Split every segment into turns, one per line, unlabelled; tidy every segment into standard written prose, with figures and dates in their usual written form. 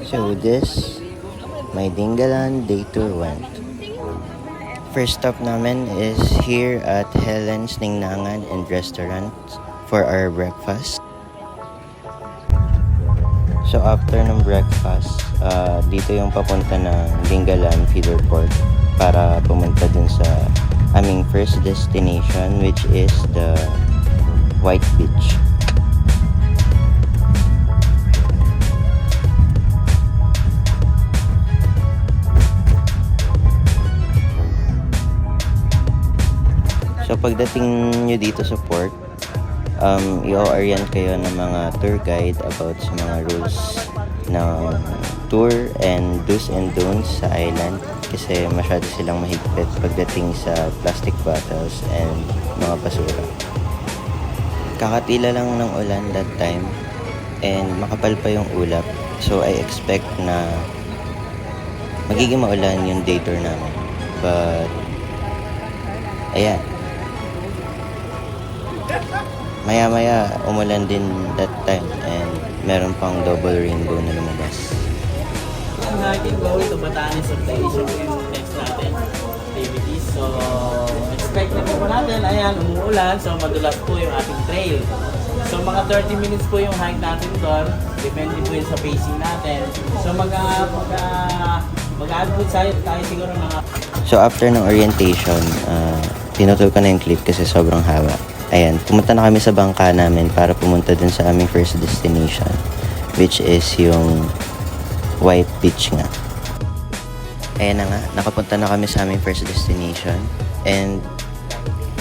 So this, my Dingalan day tour went. First stop namin is here at Helen's Ningnangan and Restaurant for our breakfast. So after ng breakfast, dito yung papunta ng Dingalan Feeder Port para pumunta dun sa aming first destination, which is the White Beach. So pagdating nyo dito sa port, i-orient kayo ng mga tour guide about sa mga rules ng tour and do's and don'ts sa island, kasi masyado silang mahigpit pagdating sa plastic bottles and mga basura. Kakatila lang ng ulan that time and makapal pa yung ulap, so I expect na magiging maulan yung day tour namin, but ayan, maya-maya umulan din that time and meron pang double rainbow na lumabas.
Ang hiking goal to Batanes Orientation po yung next natin activities. So, expect na po natin, ayan, umuulan. So, madulas po yung ating trail. So, mga 30 minutes po yung hike natin doon. Depende po yun sa pacing natin. So, mag-add po tayo siguro mga...
So, after ng orientation, tinutol ko na yung clip kasi sobrang haba. Ayan, pumunta na kami sa bangka namin para pumunta dun sa aming first destination, which is yung White Beach nga. Ayan na nga, nakapunta na kami sa aming first destination. And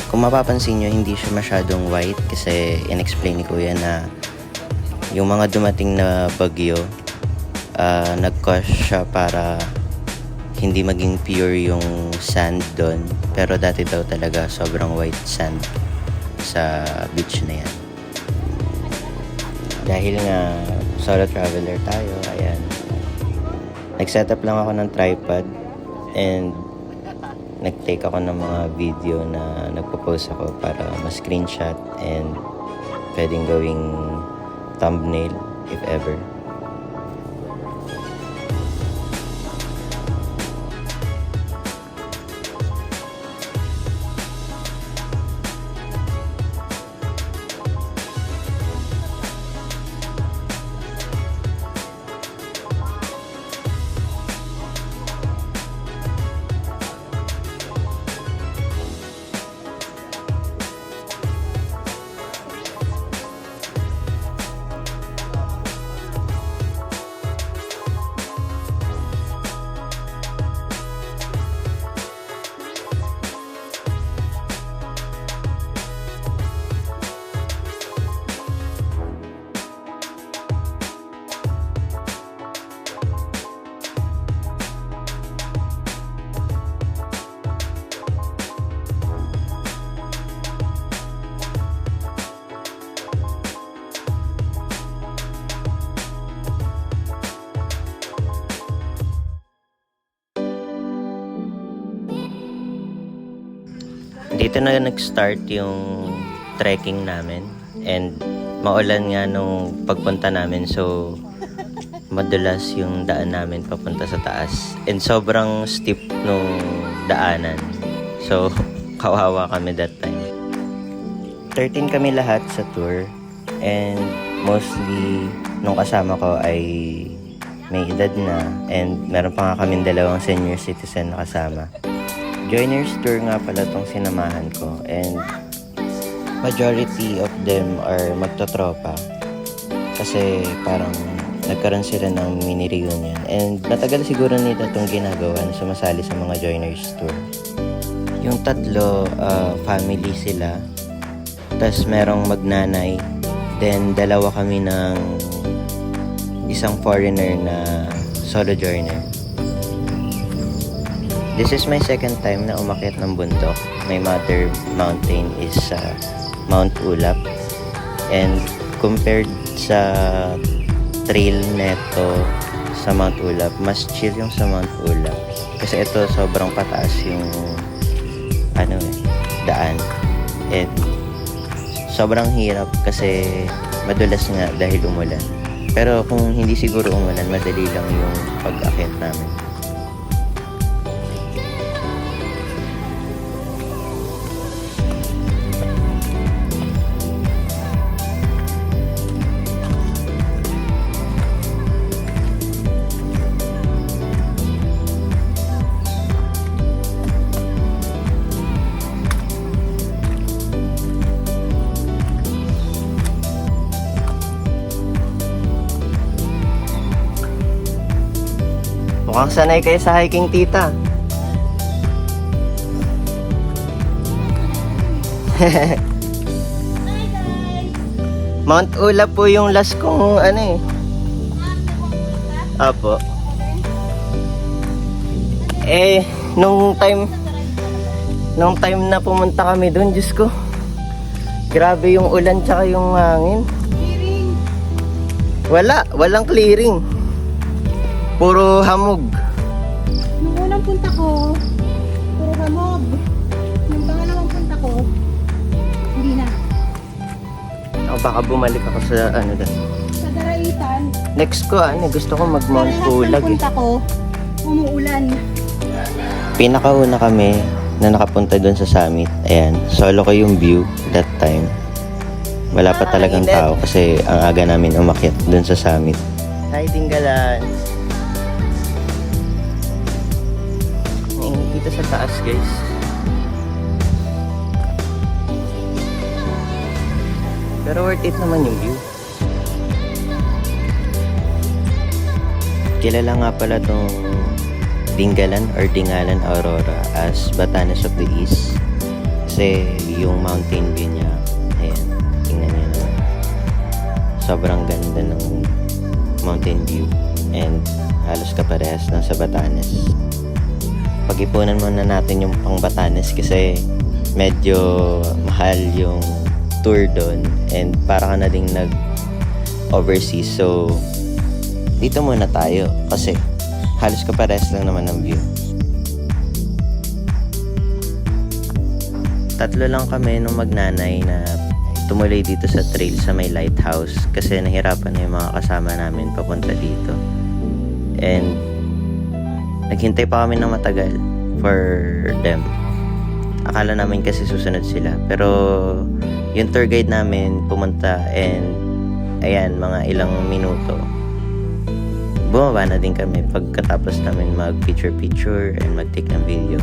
kung mapapansin nyo, hindi siya masyadong white kasi in-explain ni Kuya na yung mga dumating na bagyo, nag-cause siya para hindi maging pure yung sand doon. Pero dati daw talaga sobrang white sand sa beach na yan. Dahil nga solo traveler tayo, ayan, nag-setup lang ako ng tripod and nag-take ako ng mga video na nagpo-post ako para ma-screenshot and pwedeng gawing thumbnail if ever. Dito na nag-start yung trekking namin and maulan nga nung pagpunta namin, so madulas yung daan namin papunta sa taas and sobrang steep nung daanan, so kawawa kami that time. 13 kami lahat sa tour and mostly nung kasama ko ay may edad na and meron pa nga kaming dalawang senior citizen na kasama. Joiners tour nga pala tong sinamahan ko and majority of them are magtotropa kasi parang nagkaroon sila ng mini reunion and matagal siguro nila itong ginagawa na sumasali sa mga joiners tour. Yung tatlo, family sila, tas merong magnanay, then dalawa kami ng isang foreigner na solo joiner. This is my second time na umakyat ng bundok. My mother mountain is Mount Ulap. And compared sa trail neto sa Mount Ulap, mas chill yung sa Mount Ulap. Kasi ito sobrang pataas yung daan. And sobrang hirap kasi madulas nga dahil umulan. Pero kung hindi siguro umulan, madali lang yung pag-akyat namin. Mukhang sanay kayo sa hiking, tita. Mount Ula po yung last kong ano eh. Apo. Eh, nung time na pumunta kami doon, Diyos ko. Grabe yung ulan tsaka yung hangin. Walang clearing. Puro hamog.
Nung unang punta ko, puro hamog. Nung pangalawang punta ko, hindi na.
Ako baka bumalik ako sa ano doon.
Sa Daraitan,
Next ko gusto ko mag Mount
parehas
Pulag
ng punta ko, umuulan.
Pinakauna kami na nakapunta doon sa summit. Ayan, solo ko yung view that time. Wala pa talagang tao kasi ang aga namin umakyat doon sa summit. Hi, Tinggalan. Nainit dito sa taas, guys. Pero worth it naman yung view. Kilala nga pala tong Dingalan or Dingalan Aurora as Batanes of the East. Kasi yung mountain view niya, ayan, tingnan niyo naman. Sobrang ganda ng mountain view and halos kaparehas ng sa Batanes. Pag-ipunan muna natin yung pang Batanes kasi medyo mahal yung tour doon and para ka na ding nag-overseas. So, dito muna tayo kasi halos kaparehas lang naman ng view. Tatlo lang kami nung magnanay na tumuloy dito sa trail sa may lighthouse kasi nahirapan na yung mga kasama namin papunta dito. And naghintay pa kami ng matagal for them. Akala namin kasi susunod sila. Pero yung tour guide namin pumunta and ayan, mga ilang minuto bumaba na din kami pagkatapos namin mag picture and mag take ng video.